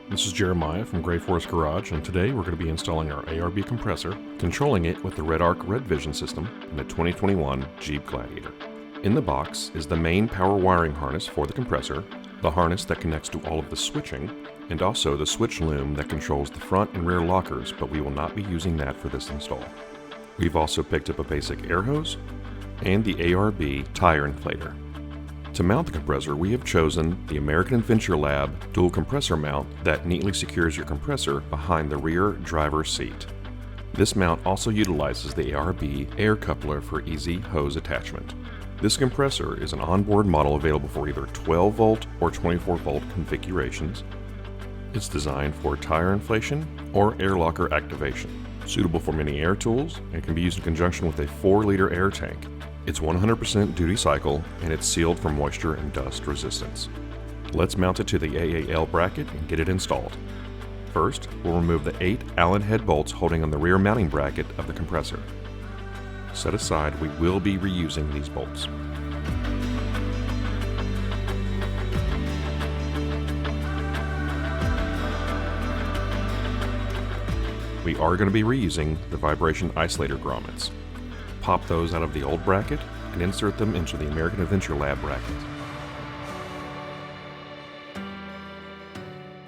This is Jeremiah from Gray Forest Garage, and today we're going to be installing our ARB compressor, controlling it with the REDARC RedVision System in the 2021 Jeep Gladiator. In the box is the main power wiring harness for the compressor, the harness that connects to all of the switching, and also the switch loom that controls the front and rear lockers, but we will not be using that for this install. We've also picked up a basic air hose and the ARB tire inflator. To mount the compressor, we have chosen the American Adventure Lab Dual Compressor mount that neatly secures your compressor behind the rear driver's seat. This mount also utilizes the ARB air coupler for easy hose attachment. This compressor is an onboard model available for either 12 volt or 24 volt configurations. It's designed for tire inflation or air locker activation, suitable for many air tools, and can be used in conjunction with a 4-liter air tank. It's 100% duty cycle, and it's sealed for moisture and dust resistance. Let's mount it to the AAL bracket and get it installed. First, we'll remove the 8 Allen head bolts holding on the rear mounting bracket of the compressor. Set aside, we will be reusing these bolts. We are going to be reusing the vibration isolator grommets. Pop those out of the old bracket and insert them into the American Adventure Lab bracket.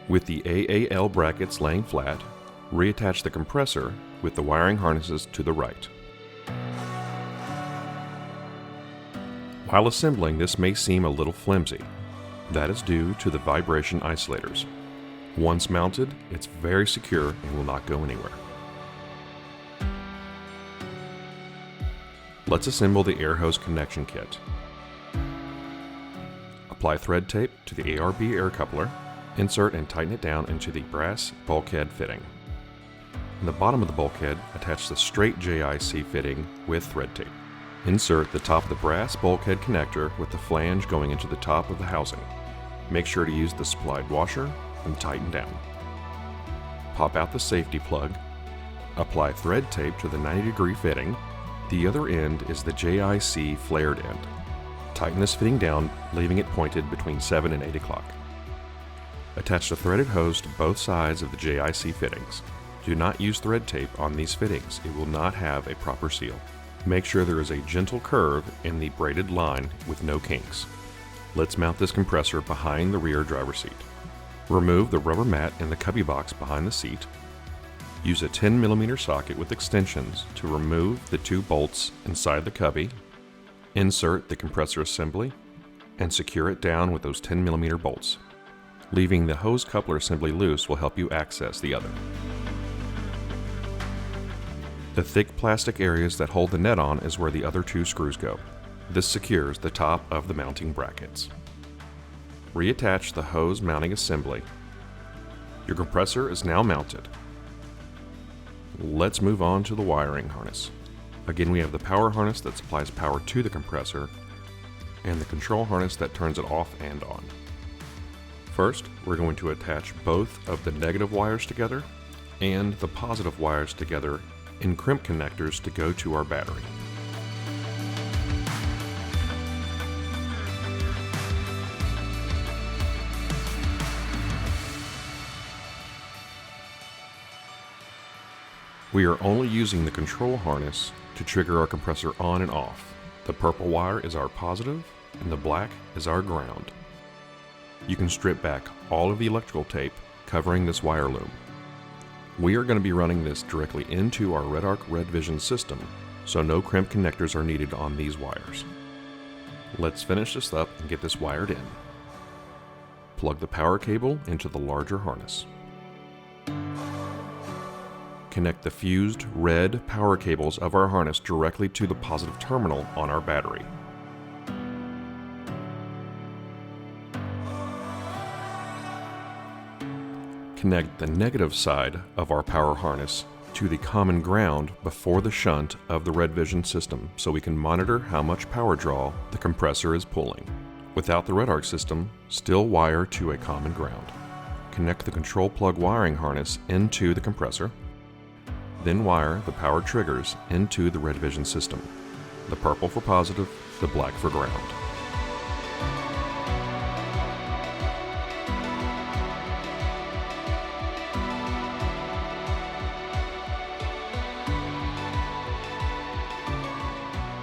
With the AAL brackets laying flat, reattach the compressor with the wiring harnesses to the right. While assembling, this may seem a little flimsy. That is due to the vibration isolators. Once mounted, it's very secure and will not go anywhere. Let's assemble the air hose connection kit. Apply thread tape to the ARB air coupler. Insert and tighten it down into the brass bulkhead fitting. In the bottom of the bulkhead, attach the straight JIC fitting with thread tape. Insert the top of the brass bulkhead connector with the flange going into the top of the housing. Make sure to use the supplied washer and tighten down. Pop out the safety plug. Apply thread tape to the 90-degree fitting. The other end is the JIC flared end. Tighten this fitting down, leaving it pointed between 7 and 8 o'clock. Attach the threaded hose to both sides of the JIC fittings. Do not use thread tape on these fittings. It will not have a proper seal. Make sure there is a gentle curve in the braided line with no kinks. Let's mount this compressor behind the rear driver's seat. Remove the rubber mat in the cubby box behind the seat. Use a 10mm socket with extensions to remove the 2 bolts inside the cubby. Insert the compressor assembly and secure it down with those 10mm bolts. Leaving the hose coupler assembly loose will help you access the other. The thick plastic areas that hold the net on is where the other 2 screws go. This secures the top of the mounting brackets. Reattach the hose mounting assembly. Your compressor is now mounted. Let's move on to the wiring harness. Again, we have the power harness that supplies power to the compressor and the control harness that turns it off and on. First, we're going to attach both of the negative wires together and the positive wires together in crimp connectors to go to our battery. We are only using the control harness to trigger our compressor on and off. The purple wire is our positive and the black is our ground. You can strip back all of the electrical tape covering this wire loom. We are going to be running this directly into our REDARC RedVision system, so no crimp connectors are needed on these wires. Let's finish this up and get this wired in. Plug the power cable into the larger harness. Connect the fused red power cables of our harness directly to the positive terminal on our battery. Connect the negative side of our power harness to the common ground before the shunt of the RedVision system so we can monitor how much power draw the compressor is pulling. Without the REDARC system, still wire to a common ground. Connect the control plug wiring harness into the compressor. Then wire the power triggers into the RedVision system. The purple for positive, the black for ground.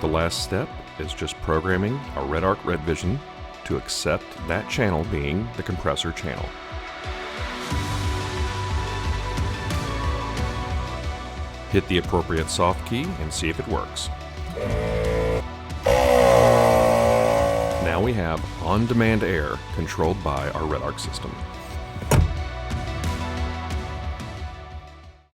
The last step is just programming our REDARC RedVision to accept that channel being the compressor channel. Hit the appropriate soft key and see if it works. Now we have on-demand air controlled by our REDARC system.